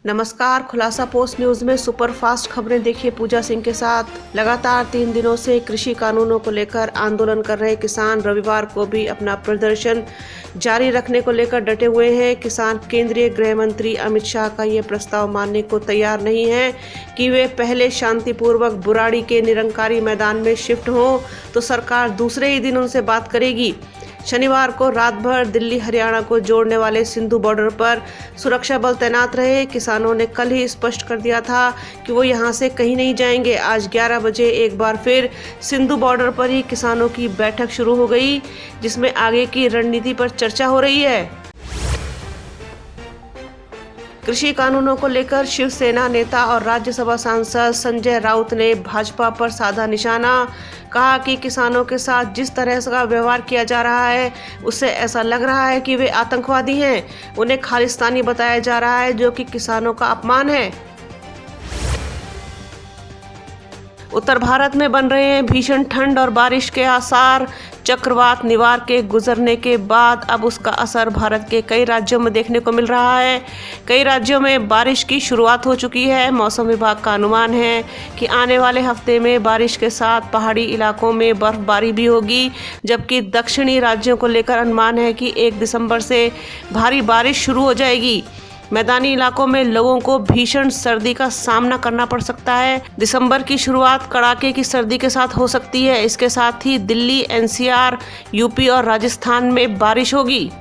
नमस्कार। खुलासा post news में सुपरफास्ट खबरें देखिए पूजा सिंह के साथ। लगातार 3 दिनों से कृषि कानूनों को लेकर आंदोलन कर रहे किसान रविवार को भी अपना प्रदर्शन जारी रखने को लेकर डटे हुए हैं। किसान केंद्रीय गृह मंत्री अमित शाह का ये प्रस्ताव मानने को तैयार नहीं है कि वे पहले शांतिपूर्वक बुराड़ी के निरंकारी मैदान में शिफ्ट हों तो सरकार दूसरे ही दिन उनसे बात करेगी। शनिवार को रात भर दिल्ली हरियाणा को जोड़ने वाले सिंधु बॉर्डर पर सुरक्षा बल तैनात रहे। किसानों ने कल ही स्पष्ट कर दिया था कि वो यहां से कहीं नहीं जाएंगे। आज 11 बजे एक बार फिर सिंधु बॉर्डर पर ही किसानों की बैठक शुरू हो गई, जिसमें आगे की रणनीति पर चर्चा हो रही है। कृषि कानूनों को लेकर शिवसेना नेता और राज्यसभा सांसद संजय राउत ने भाजपा पर साधा निशाना। कहा कि किसानों के साथ जिस तरह का व्यवहार किया जा रहा है उससे ऐसा लग रहा है कि वे आतंकवादी हैं। उन्हें खालिस्तानी बताया जा रहा है, जो कि किसानों का अपमान है। उत्तर भारत में बन रहे हैं भीषण ठंड और बारिश के आसार। चक्रवात निवार के गुजरने के बाद अब उसका असर भारत के कई राज्यों में देखने को मिल रहा है। कई राज्यों में बारिश की शुरुआत हो चुकी है। मौसम विभाग का अनुमान है कि आने वाले हफ्ते में बारिश के साथ पहाड़ी इलाकों में बर्फबारी भी होगी, जबकि दक्षिणी राज्यों को लेकर अनुमान है कि 1 दिसंबर से भारी बारिश शुरू हो जाएगी। मैदानी इलाकों में लोगों को भीषण सर्दी का सामना करना पड़ सकता है। दिसंबर की शुरुआत कड़ाके की सर्दी के साथ हो सकती है। इसके साथ ही दिल्ली, एनसीआर, यूपी और राजस्थान में बारिश होगी।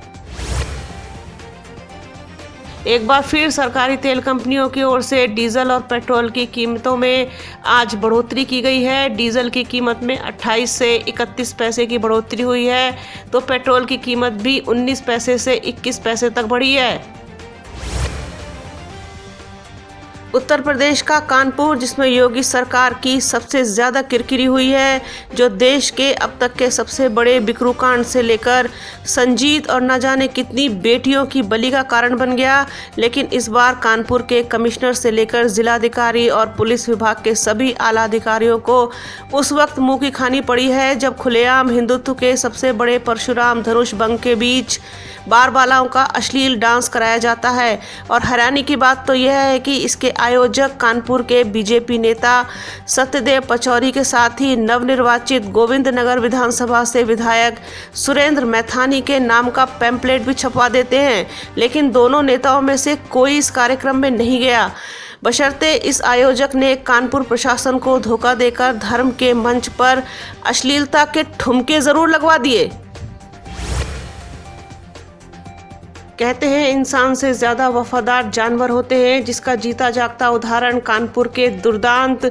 एक बार फिर सरकारी तेल कंपनियों की ओर से डीजल और पेट्रोल की कीमतों में आज बढ़ोतरी की गई है। डीजल की कीमत में 28 से 31 पैसे की बढ़ोतरी हुई है, तो पेट्रोल की कीमत भी 19 पैसे से 21 पैसे तक बढ़ी है। उत्तर प्रदेश का कानपुर, जिसमें योगी सरकार की सबसे ज़्यादा किरकिरी हुई है, जो देश के अब तक के सबसे बड़े बिकरू कांड से लेकर संजीत और न जाने कितनी बेटियों की बलि का कारण बन गया। लेकिन इस बार कानपुर के कमिश्नर से लेकर जिलाधिकारी और पुलिस विभाग के सभी आला अधिकारियों को उस वक्त मुंह की खानी पड़ी है जब खुलेआम हिंदुत्व के सबसे बड़े परशुराम धनुष बंग के बीच बारबालाओं का अश्लील डांस कराया जाता है। और हैरानी की बात तो यह है कि इसके आयोजक कानपुर के बीजेपी नेता सत्यदेव पचौरी के साथ ही नवनिर्वाचित गोविंद नगर विधानसभा से विधायक सुरेंद्र मैथानी के नाम का पैम्पलेट भी छपवा देते हैं। लेकिन दोनों नेताओं में से कोई इस कार्यक्रम में नहीं गया, बशर्ते इस आयोजक ने कानपुर प्रशासन को धोखा देकर धर्म के मंच पर अश्लीलता के ठुमके जरूर लगवा दिए। कहते हैं इंसान से ज़्यादा वफादार जानवर होते हैं, जिसका जीता जागता उदाहरण कानपुर के दुर्दांत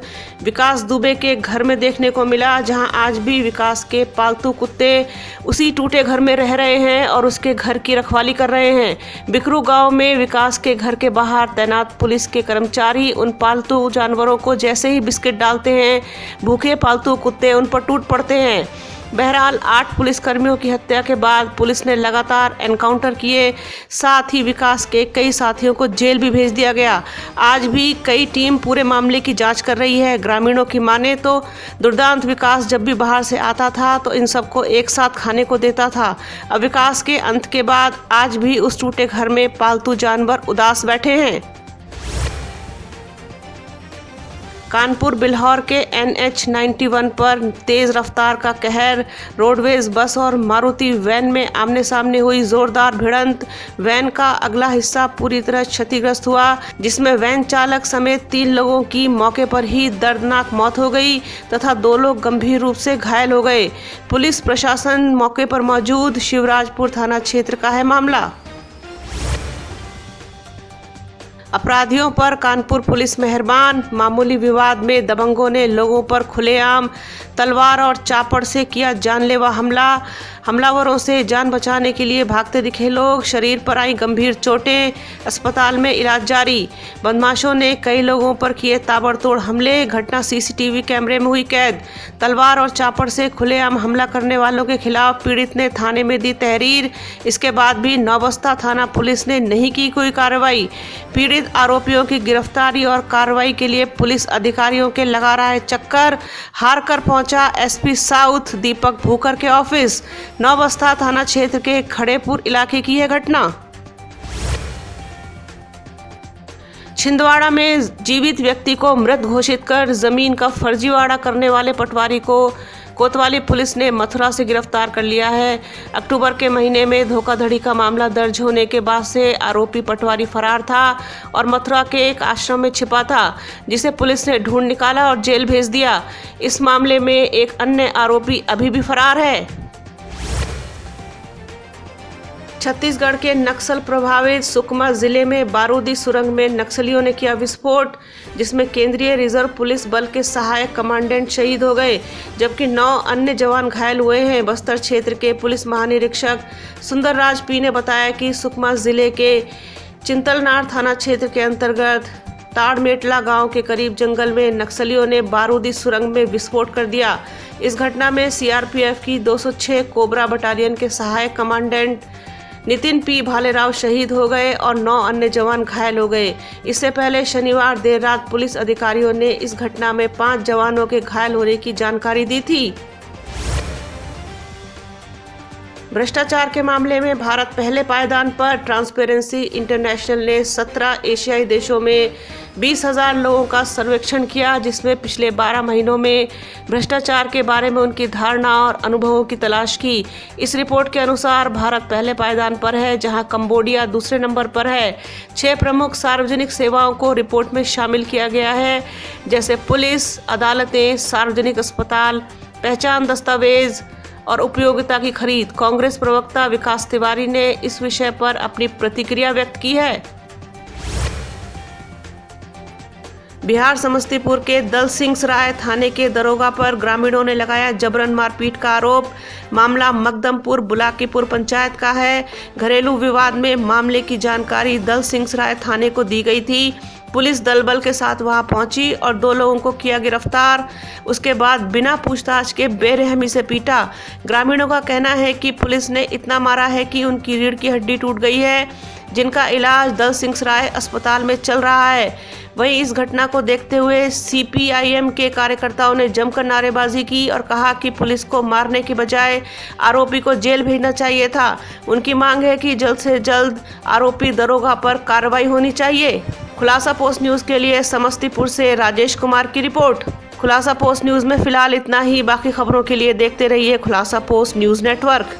विकास दुबे के घर में देखने को मिला, जहां आज भी विकास के पालतू कुत्ते उसी टूटे घर में रह रहे हैं और उसके घर की रखवाली कर रहे हैं। बिकरू गांव में विकास के घर के बाहर तैनात पुलिस के कर्मचारी उन पालतू जानवरों को जैसे ही बिस्किट डालते हैं, भूखे पालतू कुत्ते उन पर टूट पड़ते हैं। बहरहाल 8 पुलिसकर्मियों की हत्या के बाद पुलिस ने लगातार एनकाउंटर किए, साथ ही विकास के कई साथियों को जेल भी भेज दिया गया। आज भी कई टीम पूरे मामले की जांच कर रही है। ग्रामीणों की माने तो दुर्दांत विकास जब भी बाहर से आता था तो इन सबको एक साथ खाने को देता था। अब विकास के अंत के बाद आज भी उस टूटे घर में पालतू जानवर उदास बैठे हैं। कानपुर बिल्हौर के NH 91 पर तेज रफ्तार का कहर। रोडवेज बस और मारुति वैन में आमने सामने हुई जोरदार भिड़ंत। वैन का अगला हिस्सा पूरी तरह क्षतिग्रस्त हुआ, जिसमें वैन चालक समेत 3 लोगों की मौके पर ही दर्दनाक मौत हो गई तथा 2 लोग गंभीर रूप से घायल हो गए। पुलिस प्रशासन मौके पर मौजूद। शिवराजपुर थाना क्षेत्र का है मामला। अपराधियों पर कानपुर पुलिस मेहरबान। मामूली विवाद में दबंगों ने लोगों पर खुलेआम तलवार और चापड़ से किया जानलेवा हमला। हमलावरों से जान बचाने के लिए भागते दिखे लोग। शरीर पर आई गंभीर चोटें, अस्पताल में इलाज जारी। बदमाशों ने कई लोगों पर किए ताबड़तोड़ हमले। घटना CCTV कैमरे में हुई कैद। तलवार और चापड़ से खुलेआम हमला करने वालों के खिलाफ पीड़ित ने थाने में दी तहरीर। इसके बाद भी नौबस्ता थाना पुलिस ने नहीं की कोई कार्रवाई। पीड़ित आरोपियों की गिरफ्तारी और कार्रवाई के लिए पुलिस अधिकारियों के लगा रहा है चक्कर। हार कर पहुंचा SP साउथ दीपक भूकर के ऑफिस। नौबस्ता थाना क्षेत्र के खड़ेपुर इलाके की यह घटना। छिंदवाड़ा में जीवित व्यक्ति को मृत घोषित कर जमीन का फर्जीवाड़ा करने वाले पटवारी को कोतवाली पुलिस ने मथुरा से गिरफ्तार कर लिया है। अक्टूबर के महीने में धोखाधड़ी का मामला दर्ज होने के बाद से आरोपी पटवारी फरार था और मथुरा के एक आश्रम में छिपा था, जिसे पुलिस ने ढूंढ निकाला और जेल भेज दिया। इस मामले में एक अन्य आरोपी अभी भी फरार है। छत्तीसगढ़ के नक्सल प्रभावित सुकमा जिले में बारूदी सुरंग में नक्सलियों ने किया विस्फोट, जिसमें केंद्रीय रिजर्व पुलिस बल के सहायक कमांडेंट शहीद हो गए, जबकि 9 अन्य जवान घायल हुए हैं। बस्तर क्षेत्र के पुलिस महानिरीक्षक सुंदरराज पी ने बताया कि सुकमा जिले के चिंतलनार थाना क्षेत्र के अंतर्गत ताड़मेटला गांव के करीब जंगल में नक्सलियों ने बारूदी सुरंग में विस्फोट कर दिया। इस घटना में सीआरपीएफ की 206 कोबरा बटालियन के सहायक कमांडेंट नितिन पी भालेराव शहीद हो गए और 9 अन्य जवान घायल हो गए। इससे पहले शनिवार देर रात पुलिस अधिकारियों ने इस घटना में 5 जवानों के घायल होने की जानकारी दी थी। भ्रष्टाचार के मामले में भारत पहले पायदान पर। ट्रांसपेरेंसी इंटरनेशनल ने 17 एशियाई देशों में 20,000 लोगों का सर्वेक्षण किया, जिसमें पिछले 12 महीनों में भ्रष्टाचार के बारे में उनकी धारणा और अनुभवों की तलाश की। इस रिपोर्ट के अनुसार भारत पहले पायदान पर है, जहां कंबोडिया दूसरे नंबर पर है। 6 प्रमुख सार्वजनिक सेवाओं को रिपोर्ट में शामिल किया गया है, जैसे पुलिस, अदालतें, सार्वजनिक अस्पताल, पहचान दस्तावेज और उपयोगिता की खरीद। कांग्रेस प्रवक्ता विकास तिवारी ने इस विषय पर अपनी प्रतिक्रिया व्यक्त की है। बिहार समस्तीपुर के दल सिंह सराय थाने के दरोगा पर ग्रामीणों ने लगाया जबरन मारपीट का आरोप। मामला मकदमपुर बुलाकीपुर पंचायत का है। घरेलू विवाद में मामले की जानकारी दल सिंह सराय थाने को दी गई थी। पुलिस दल बल के साथ वहां पहुंची और 2 लोगों को किया गिरफ्तार। उसके बाद बिना पूछताछ के बेरहमी से पीटा। ग्रामीणों का कहना है कि पुलिस ने इतना मारा है कि उनकी रीढ़ की हड्डी टूट गई है, जिनका इलाज दल सिंह सराय अस्पताल में चल रहा है। वहीं इस घटना को देखते हुए सीपीआईएम के कार्यकर्ताओं ने जमकर नारेबाजी की और कहा कि पुलिस को मारने के बजाय आरोपी को जेल भेजना चाहिए था। उनकी मांग है कि जल्द से जल्द आरोपी दरोगा पर कार्रवाई होनी चाहिए। खुलासा पोस्ट न्यूज़ के लिए समस्तीपुर से राजेश कुमार की रिपोर्ट। खुलासा पोस्ट न्यूज़ में फिलहाल इतना ही। बाकी खबरों के लिए देखते रहिए खुलासा पोस्ट न्यूज़ नेटवर्क।